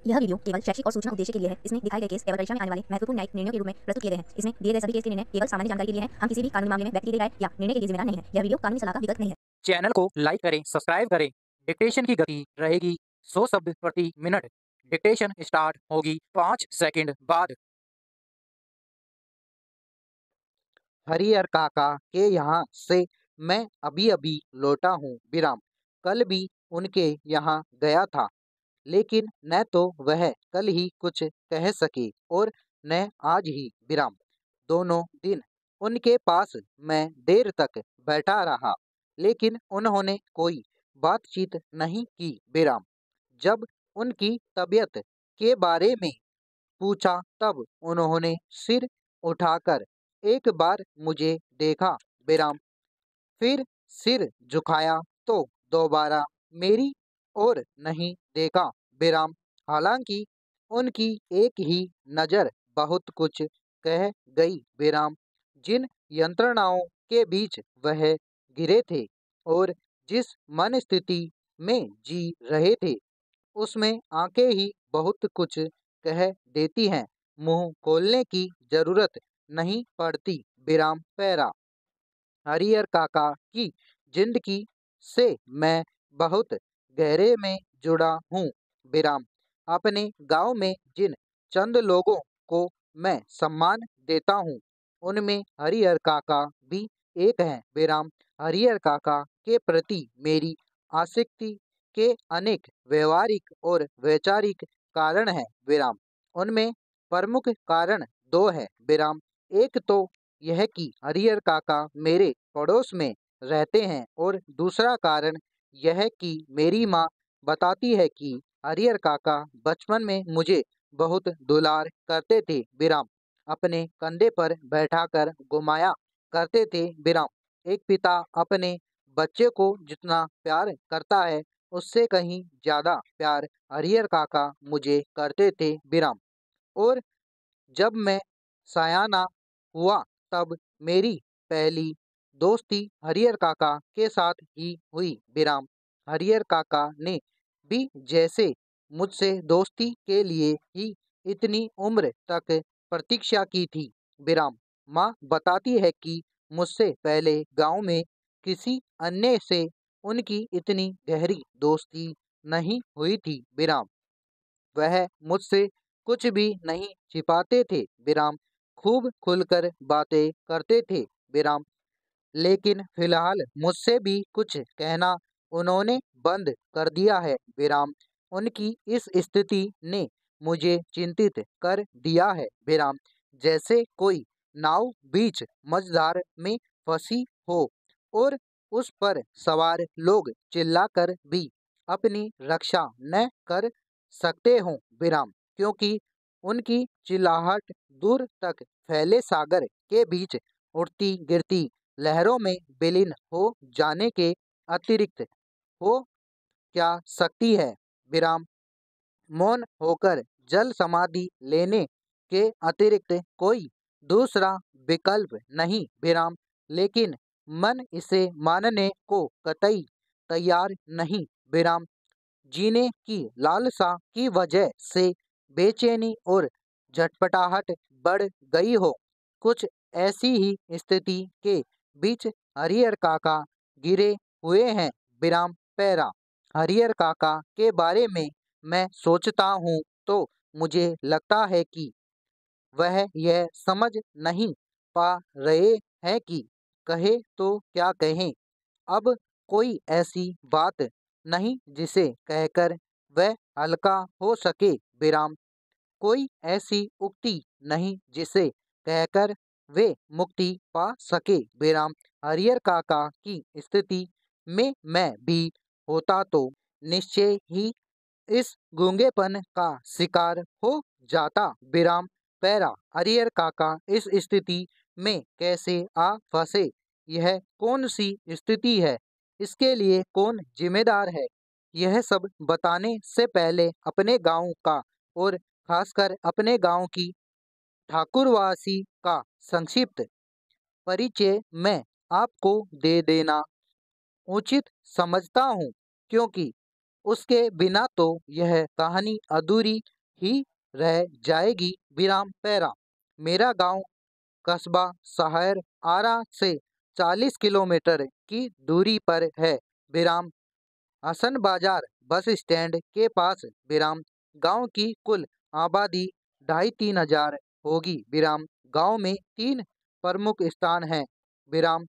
यह वीडियो केवल शैक्षिक और सूचना उद्देश्य के लिए है। इसमें दिखाए गए केस केवल परीक्षा में आने वाले महत्वपूर्ण न्यायिक निर्णयों के रूप में प्रस्तुत किए गए हैं। इसमें दिए गए सभी केस के निर्णय केवल सामान्य जानकारी के लिए हैं। हम किसी भी कानूनी मामले में व्यक्ति की राय या निर्णय के लिए जिम्मेदार नहीं है। यह वीडियो कानूनी सलाह का विकल्प नहीं है। चैनल को लाइक करें, सब्सक्राइब करें। डिक्टेशन की गति रहेगी 100 शब्द प्रति मिनट। डिक्टेशन स्टार्ट होगी 5 सेकंड बाद। हरिहर काका के यहाँ से मैं अभी अभी लौटा हूँ विराम। कल भी उनके यहाँ गया था, लेकिन न तो वह कल ही कुछ कह सके और न आज ही विराम। दोनों दिन उनके पास मैं देर तक बैठा रहा, लेकिन उन्होंने कोई बातचीत नहीं की विराम। जब उनकी तबीयत के बारे में पूछा तब उन्होंने सिर उठाकर एक बार मुझे देखा विराम, फिर सिर झुकाया तो दोबारा मेरी ओर नहीं देखा विराम। हालांकि उनकी एक ही नज़र बहुत कुछ कह गई विराम। जिन यंत्रणाओं के बीच वह गिरे थे और जिस मन स्थिति में जी रहे थे, उसमें आंखें ही बहुत कुछ कह देती हैं। मुंह खोलने की जरूरत नहीं पड़ती विराम पैरा। हरिहर काका की जिंदगी से मैं बहुत गहरे में जुड़ा हूँ विराम। अपने गांव में जिन चंद लोगों को मैं सम्मान देता हूँ, उनमें हरिहर काका भी एक हैं विराम। हरिहर काका के प्रति मेरी आसक्ति के अनेक व्यवहारिक और वैचारिक कारण हैं विराम। उनमें प्रमुख कारण दो हैं विराम। एक तो यह कि हरिहर काका मेरे पड़ोस में रहते हैं और दूसरा कारण यह कि मेरी माँ बताती है कि हरिहर काका बचपन में मुझे बहुत दुलार करते थे विराम। अपने कंधे पर बैठाकर घुमाया करते थे विराम। एक पिता अपने बच्चे को जितना प्यार करता है, उससे कहीं ज़्यादा प्यार हरिहर काका मुझे करते थे विराम। और जब मैं सयाना हुआ तब मेरी पहली दोस्ती हरिहर काका के साथ ही हुई विराम। हरिहर काका ने भी जैसे मुझसे दोस्ती के लिए ही इतनी उम्र तक प्रतीक्षा की थी विराम। माँ बताती है कि मुझसे पहले गांव में किसी अन्य से उनकी इतनी गहरी दोस्ती नहीं हुई थी विराम। वह मुझसे कुछ भी नहीं छिपाते थे विराम। खूब खुलकर बातें करते थे विराम। लेकिन फिलहाल मुझसे भी कुछ कहना उन्होंने बंद कर दिया है विराम। उनकी इस स्थिति ने मुझे चिंतित कर दिया है विराम। जैसे कोई नाव बीच मझधार में फंसी हो और उस पर सवार लोग चिल्लाकर भी अपनी रक्षा न कर सकते हों विराम, क्योंकि उनकी चिल्लाहट दूर तक फैले सागर के बीच उड़ती गिरती लहरों में विलीन हो जाने के अतिरिक्त हो क्या सकती है विराम। मौन होकर जल समाधि लेने के अतिरिक्त कोई दूसरा विकल्प नहीं विराम। लेकिन मन इसे मानने को कतई तैयार नहीं विराम। जीने की लालसा की वजह से बेचैनी और झटपटाहट बढ़ गई हो, कुछ ऐसी ही स्थिति के बीच हरिहर काका गिरे हुए हैं विराम पैरा। हरिहर काका के बारे में मैं सोचता हूँ तो मुझे लगता है कि वह यह समझ नहीं पा रहे हैं कि कहे तो क्या कहें। अब कोई ऐसी बात नहीं जिसे कहकर वह हल्का हो सके विराम। कोई ऐसी उक्ति नहीं जिसे कहकर वे मुक्ति पा सके विराम। हरिहर काका की स्थिति में मैं भी होता तो निश्चय ही इस गूंगेपन का शिकार हो जाता विराम पैरा। हरिहर काका इस स्थिति में कैसे आ फंसे, यह कौन सी स्थिति है, इसके लिए कौन जिम्मेदार है, यह सब बताने से पहले अपने गांव का और खासकर अपने गांव की ठाकुरवासी का संक्षिप्त परिचय मैं आपको दे देना उचित समझता हूँ, क्योंकि उसके बिना तो यह कहानी अधूरी ही रह जाएगी। विराम पैरा। मेरा गांव कस्बा शहर आरा से 40 किलोमीटर की दूरी पर है। विराम हसन बाजार बस स्टैंड के पास। विराम गांव की कुल आबादी 2,500-3,000 होगी। विराम गांव में 3 प्रमुख स्थान हैं। विराम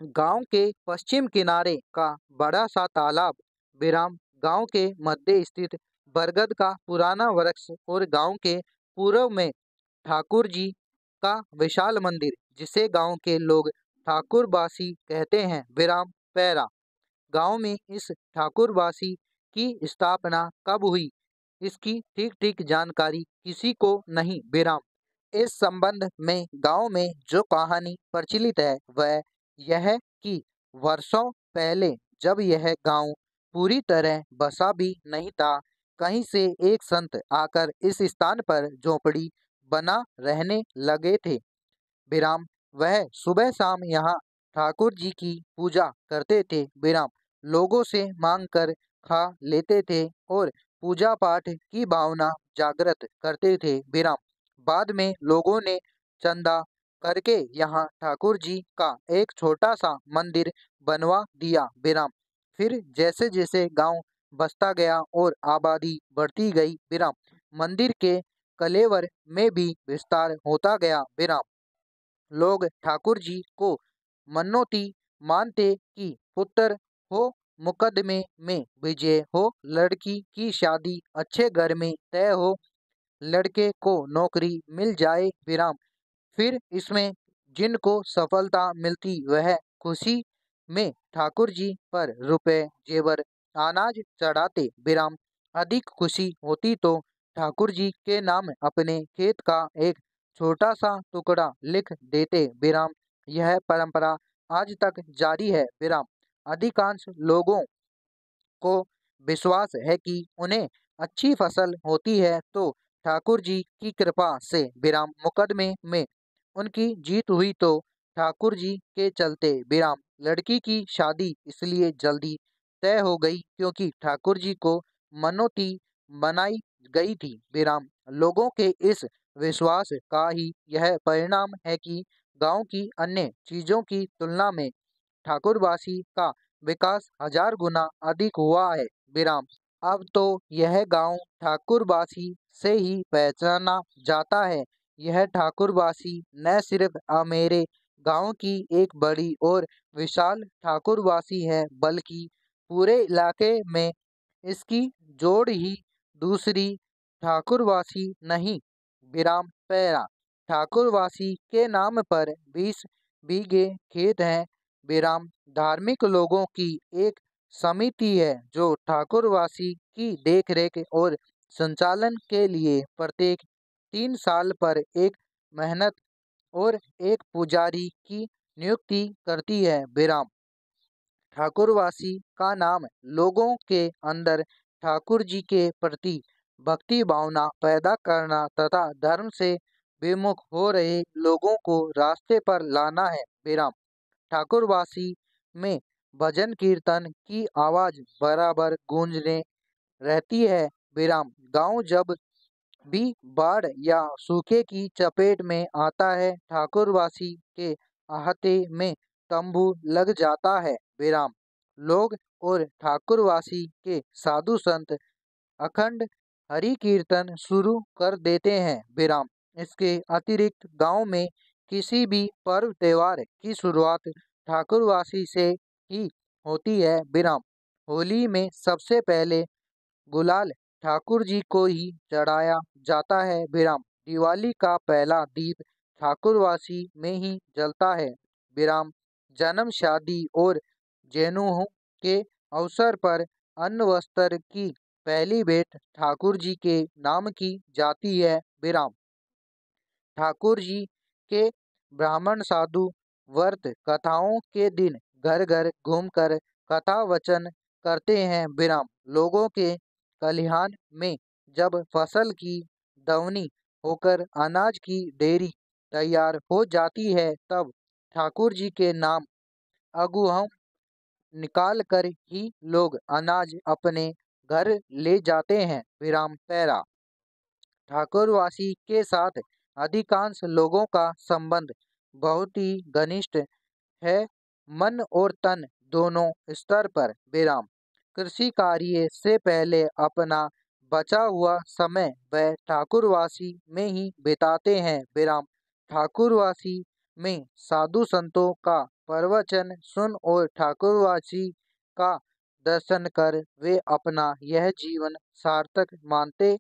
गांव के पश्चिम किनारे का बड़ा सा तालाब। विराम गांव के मध्य स्थित बरगद का पुराना वृक्ष और गांव के पूर्व में ठाकुर जी का विशाल मंदिर, जिसे गांव के लोग ठाकुरबासी कहते हैं। विराम पैरा। गांव में इस ठाकुरबासी की स्थापना कब हुई, इसकी ठीक ठीक जानकारी किसी को नहीं। विराम इस संबंध में गांव में जो कहानी प्रचलित है वह यह कि वर्षों पहले जब यह गांव पूरी तरह बसा भी नहीं था, कहीं से एक संत आकर इस स्थान पर झोपड़ी बना रहने लगे थे। विराम वह सुबह शाम यहाँ ठाकुर जी की पूजा करते थे। विराम लोगों से मांग कर खा लेते थे और पूजा पाठ की भावना जागृत करते थे। विराम बाद में लोगों ने चंदा करके यहाँ ठाकुर जी का एक छोटा सा मंदिर बनवा दिया। विराम फिर जैसे जैसे गांव बसता गया और आबादी बढ़ती गई, विराम मंदिर के कलेवर में भी विस्तार होता गया। विराम लोग ठाकुर जी को मनोती मानते कि पुत्र हो, मुकदमे में विजय हो, लड़की की शादी अच्छे घर में तय हो, लड़के को नौकरी मिल जाए। विराम फिर इसमें जिनको सफलता मिलती वह खुशी में ठाकुर जी पर रुपए जेवर अनाज चढ़ाते। विराम अधिक खुशी होती तो ठाकुर जी के नाम अपने खेत का एक छोटा सा टुकड़ा लिख देते। विराम यह परंपरा आज तक जारी है। विराम अधिकांश लोगों को विश्वास है कि उन्हें अच्छी फसल होती है तो ठाकुर जी की कृपा से। विराम मुकदमे में उनकी जीत हुई तो ठाकुर जी के चलते। विराम लड़की की शादी इसलिए जल्दी तय हो गई क्योंकि ठाकुर जी को मनोती बनाई गई थी। विराम लोगों के इस विश्वास का ही यह परिणाम है कि गांव की अन्य चीजों की तुलना में ठाकुरबासी का विकास 1000 गुना अधिक हुआ है। विराम अब तो यह गांव ठाकुरबासी से ही पहचाना जाता है। यह ठाकुरबासी न सिर्फ मेरे गांव की एक बड़ी और विशाल ठाकुरबासी है, बल्कि पूरे इलाके में इसकी जोड़ ही दूसरी ठाकुरबासी नहीं। विराम पैरा। ठाकुरवासी के नाम पर 20 बीघे खेत हैं। विराम धार्मिक लोगों की एक समिति है जो ठाकुरवासी की देखरेख और संचालन के लिए प्रत्येक 3 साल पर एक मेहनत और एक पुजारी की नियुक्ति करती है। विराम ठाकुरवासी का नाम लोगों के अंदर ठाकुर जी के प्रति भक्ति भावना पैदा करना तथा धर्म से विमुख हो रहे लोगों को रास्ते पर लाना है। विराम ठाकुरवासी में भजन कीर्तन की आवाज बराबर गूंजने रहती है। विराम गांव जब भी बाढ़ या सूखे की चपेट में आता है, ठाकुरवासी के अहाते में तंबू लग जाता है। विराम लोग और ठाकुरवासी के साधु संत अखंड हरि कीर्तन शुरू कर देते हैं। विराम इसके अतिरिक्त गांव में किसी भी पर्व त्योहार की शुरुआत ठाकुरवासी से ही होती है। विराम होली में सबसे पहले गुलाल ठाकुर जी को ही चढ़ाया जाता है। विराम दिवाली का पहला दीप ठाकुरवासी में ही जलता है। विराम जन्म शादी और जनेऊ के अवसर पर अन्न वस्त्र की पहली भेंट ठाकुर जी के नाम की जाती है। विराम ठाकुर जी के ब्राह्मण साधु व्रत कथाओं के दिन घर घर घूमकर कथा वचन करते हैं। विराम लोगों के खलिहान में जब फसल की दवनी होकर अनाज की ढेरी तैयार हो जाती है, तब ठाकुर जी के नाम अगुहों निकाल कर ही लोग अनाज अपने घर ले जाते हैं। विराम पैरा। ठाकुरवासी के साथ अधिकांश लोगों का संबंध बहुत ही घनिष्ठ है, मन और तन दोनों स्तर पर। विराम। कृषि कार्य से पहले अपना बचा हुआ समय वह ठाकुरवासी में ही बिताते हैं। विराम। ठाकुरवासी में साधु संतों का प्रवचन सुन और ठाकुरवासी का दर्शन कर वे अपना यह जीवन सार्थक मानते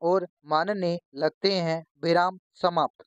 और मानने लगते हैं। विराम समाप्त।